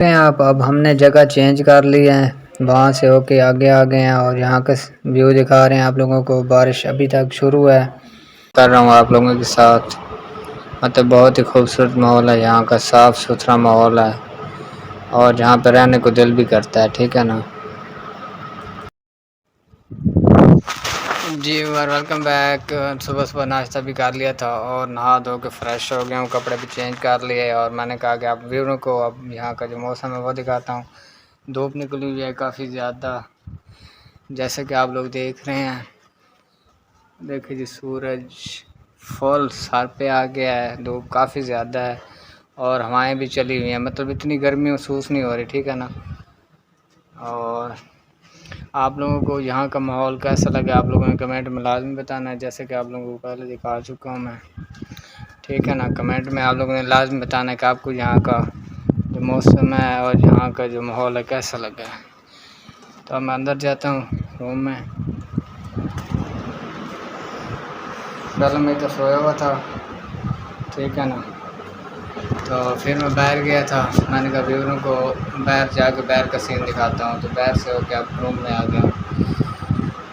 हैं आप, अब हमने जगह चेंज कर ली है, वहाँ से होके आगे आ गए हैं और यहाँ का व्यू दिखा रहे हैं आप लोगों को। बारिश अभी तक शुरू है, कर रहा हूँ आप लोगों के साथ। मतलब बहुत ही खूबसूरत माहौल है यहाँ का, साफ़ सुथरा माहौल है और जहाँ पर रहने को दिल भी करता है। ठीक है ना जी, वेलकम बैक। सुबह सुबह नाश्ता भी कर लिया था और नहा धो के फ्रेश हो गया हूँ, कपड़े भी चेंज कर लिए और मैंने कहा कि आप व्यूअरों को अब यहाँ का जो मौसम है वो दिखाता हूँ। धूप निकली हुई है काफ़ी ज़्यादा, जैसे कि आप लोग देख रहे हैं। देखिए जी, सूरज फुल सर पे आ गया है, धूप काफ़ी ज़्यादा है और हवाएं भी चली हुई हैं, मतलब इतनी गर्मी महसूस नहीं हो रही। ठीक है ना। और आप लोगों को यहाँ का माहौल कैसा लगा आप लोगों ने कमेंट में लाजमी बताना है, जैसे कि आप लोगों को पहले दिखा चुका हूँ मैं। ठीक है ना, कमेंट में आप लोगों ने लाजमी बताना है कि आपको यहाँ का जो मौसम है और यहाँ का जो माहौल है कैसा लगा है। तो अब मैं अंदर जाता हूँ रूम में। पहले मैं तो सोया हुआ था, ठीक है ना। तो फिर मैं बाहर गया था, मैंने कहा व्यूअरों को बाहर जाके बाहर का सीन दिखाता हूँ। तो बाहर से होकर अब रूम में आ गया,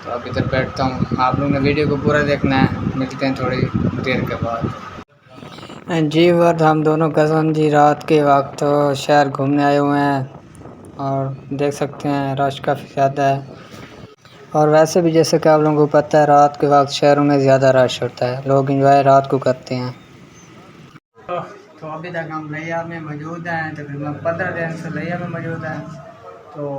तो अब इधर बैठता हूँ। आप लोगों ने वीडियो को पूरा देखना है, मिलते हैं थोड़ी देर के बाद। जी वर्द, हम दोनों कज़न जी रात के वक्त शहर घूमने आए हुए हैं और देख सकते हैं रश काफ़ी ज़्यादा है। और वैसे भी जैसे कि आप लोगों को पता है, रात के वक्त शहरों में ज़्यादा रश होता है, लोग एंजॉय रात को करते हैं। तो अभी तक हम लिया में मौजूद हैं, तकरीबन 15 दिन से लिया में मौजूद हैं। तो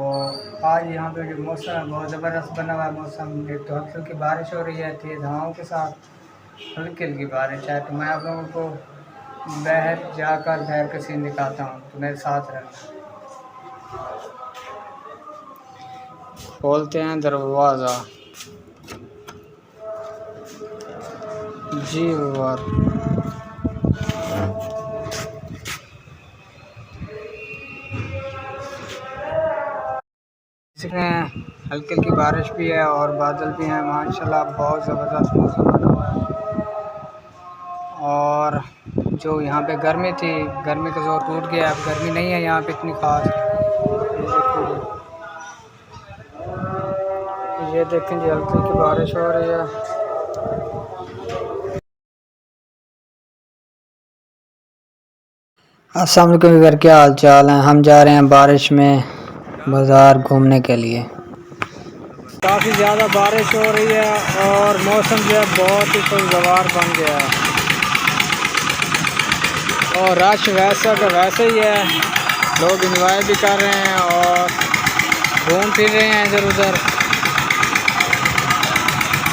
आज यहाँ पे जो मौसम है बहुत ज़बरदस्त बना हुआ है मौसम। एक तो हल्की हल्की बारिश हो रही है तेज़ हवाओं के साथ, हल्की हल्की बारिश है। तो मैं आप लोगों को बाहर जाकर बाहर का सीन दिखाता हूँ, तो मेरे साथ रहना। खोलते हैं दरवाज़ा जी वाह। हल्की हल्की बारिश भी है और बादल भी हैं माशाल्लाह, बहुत ज़बरदस्त मौसम बना हुआ है। और जो यहाँ पे गर्मी थी, गर्मी का जोर टूट गया, अब गर्मी नहीं है यहाँ पे इतनी ख़ास। ये देखें जी, हल्की हल्की बारिश हो रही है। अस्सलाम वालेकुम यार, क्या हाल चाल है। हम जा रहे हैं बारिश में बाज़ार घूमने के लिए। काफ़ी ज़्यादा बारिश हो रही है और मौसम जो है बहुत ही खुशगवार बन गया है और रश वैसा का वैसे ही है। लोग एंजॉय भी कर रहे हैं और घूम फिर रहे हैं इधर उधर,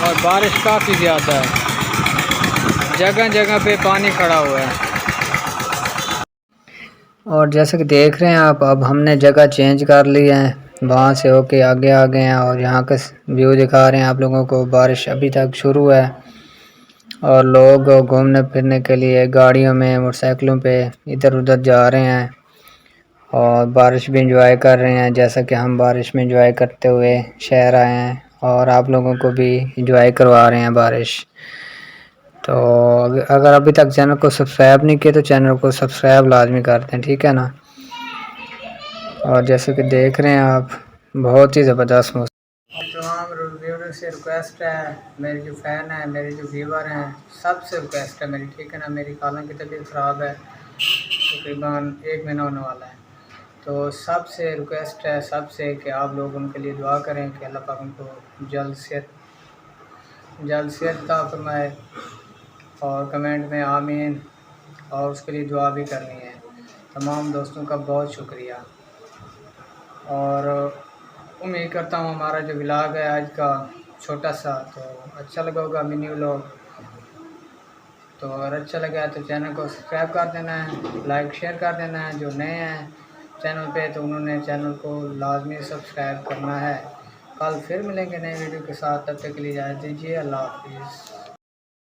और बारिश काफ़ी ज़्यादा है, जगह जगह पे पानी खड़ा हुआ है। और जैसे कि देख रहे हैं आप, अब हमने जगह चेंज कर ली है, वहाँ से होके आगे आ गए हैं और यहाँ का व्यू दिखा रहे हैं आप लोगों को। बारिश अभी तक शुरू है और लोग घूमने फिरने के लिए गाड़ियों में, मोटरसाइकिलों पे इधर उधर जा रहे हैं और बारिश भी इंजॉय कर रहे हैं, जैसा कि हम बारिश में इंजॉय करते हुए शहर आए हैं और आप लोगों को भी इंजॉय करवा रहे हैं बारिश। तो अगर अभी तक चैनल को सब्सक्राइब नहीं किया तो चैनल को सब्सक्राइब लाजमी करते हैं, ठीक है ना। और जैसे कि देख रहे हैं आप, बहुत ही ज़बरदस्त मौसम। तमाम व्यूअर से रिक्वेस्ट है, मेरे जो फ़ैन हैं, मेरे जो व्यूअर हैं, सबसे रिक्वेस्ट है मेरी, ठीक है ना। मेरी खाला की तबीयत ख़राब है, तकरीबन 1 महीना होने वाला है। तो सबसे रिक्वेस्ट है सबसे कि आप लोग उनके लिए दुआ करें कि अल्लाह पाक उनको जल्द सेहत अता फरमाए और कमेंट में आमीन, और उसके लिए दुआ भी करनी है। तमाम दोस्तों का बहुत शुक्रिया और उम्मीद करता हूँ हमारा जो व्लॉग है आज का छोटा सा, तो अच्छा लगा होगा, मिनी व्लॉग। तो अगर अच्छा लगा तो चैनल को सब्सक्राइब कर देना है, लाइक शेयर कर देना है। जो नए हैं चैनल पे तो उन्होंने चैनल को लाजमी सब्सक्राइब करना है। कल फिर मिलेंगे नए वीडियो के साथ, तब तक के लिए इजाज़त दीजिए। अल्लाह हाफिज़।